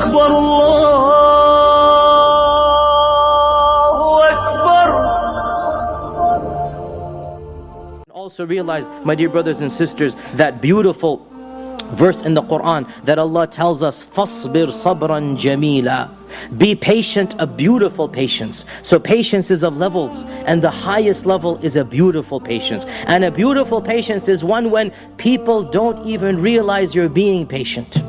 أكبر الله أكبر. Also realize, my dear brothers and sisters, that beautiful verse in the Quran that Allah tells us, فَاصْبِرْ صَبْرًا جَمِيلًا. Be patient, a beautiful patience. So patience is of levels, and the highest level is a beautiful patience. And a beautiful patience is one when people don't even realize you're being patient.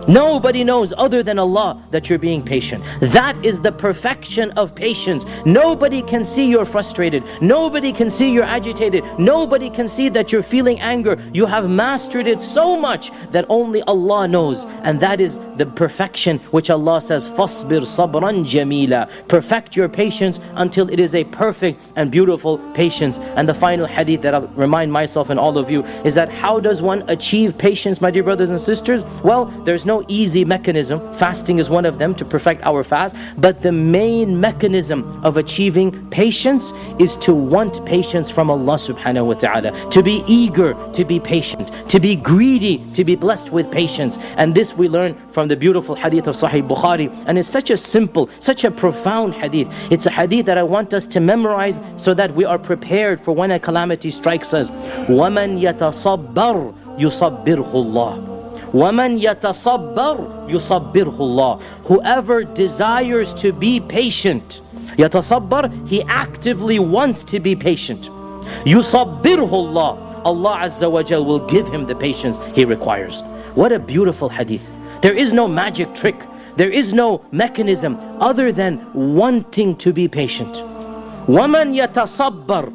Nobody knows other than Allah that you're being patient. That is the perfection of patience. Nobody can see you're frustrated. Nobody can see you're agitated. Nobody can see that you're feeling anger. You have mastered it so much that only Allah knows. And that is the perfection which Allah says, فَاصْبِرْ صَبْرًا جَمِيلًا. Perfect your patience until it is a perfect and beautiful patience. And the final hadith that I'll remind myself and all of you is that how does one achieve patience, my dear brothers and sisters? Well, there's no easy mechanism. Fasting is one of them to perfect our fast. But the main mechanism of achieving patience is to want patience from Allah subhanahu wa ta'ala. To be eager to be patient. To be greedy to be blessed with patience. And this we learn from the beautiful hadith of Sahih Bukhari. And it's such a simple, such a profound hadith. It's a hadith that I want us to memorize so that we are prepared for when a calamity strikes us. وَمَنْ يَتَصَبَّرْ يُصَبِّرْهُ اللَّهُ. وَمَنْ يَتَصَبَّرْ يُصَبِّرْهُ اللَّهُ. Whoever desires to be patient, يَتَصَبَّرْ, he actively wants to be patient. يُصَبِّرْهُ اللَّهُ, Allah Azza wa Jal will give him the patience he requires. What a beautiful hadith. There is no magic trick. There is no mechanism other than wanting to be patient. وَمَنْ يَتَصَبَّرْ.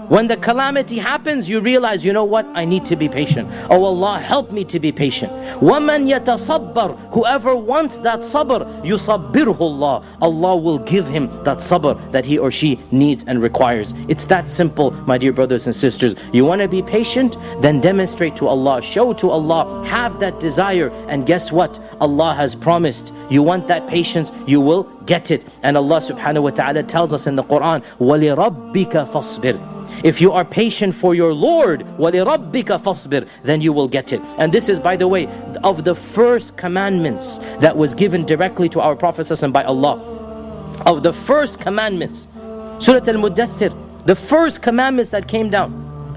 When the calamity happens, you realize, you know what? I need to be patient. Oh Allah, help me to be patient. وَمَنْ يَتَصَبَّرْ. Whoever wants that sabr, يُصَبِّرْهُ اللَّهُ. Allah will give him that sabr that he or she needs and requires. It's that simple, my dear brothers and sisters. You want to be patient? Then demonstrate to Allah, show to Allah, have that desire. And guess what? Allah has promised. You want that patience, you will get it. And Allah subhanahu wa ta'ala tells us in the Quran, وَلِرَبِّكَ فَاصْبِرْ. If you are patient for your Lord, وَلِرَبِّكَ فَاصْبِرْ, then you will get it. And this is, by the way, of the first commandments that was given directly to our Prophet ﷺ by Allah. Of the first commandments, Surah Al-Muddathir, the first commandments that came down.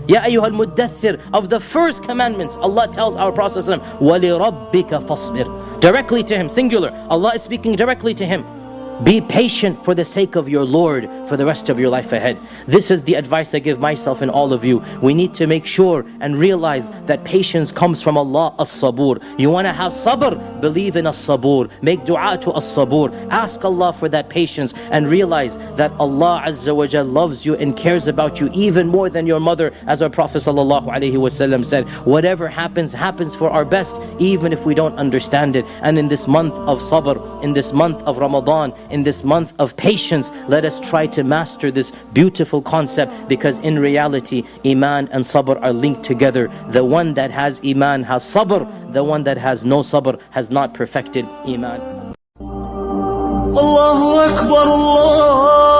Ya ayyuhal muddathir, of the first commandments, Allah tells our Prophet ﷺ, وَلِرَبِّكَ فَاصْبِرْ. Directly to him, singular. Allah is speaking directly to him. Be patient for the sake of your Lord for the rest of your life ahead. This is the advice I give myself and all of you. We need to make sure and realize that patience comes from Allah, as-sabur. You want to have sabr? Believe in as-sabur. Make dua to as-sabur. Ask Allah for that patience and realize that Allah Azza wa Jal loves you and cares about you even more than your mother. As our Prophet sallallahu alaihi wasallam said, whatever happens, happens for our best, even if we don't understand it. And in this month of sabr, in this month of Ramadan, in this month of patience, let us try to master this beautiful concept, because in reality, Iman and Sabr are linked together. The one that has Iman has Sabr. The one that has no Sabr has not perfected Iman. Allahu Akbar, Allah.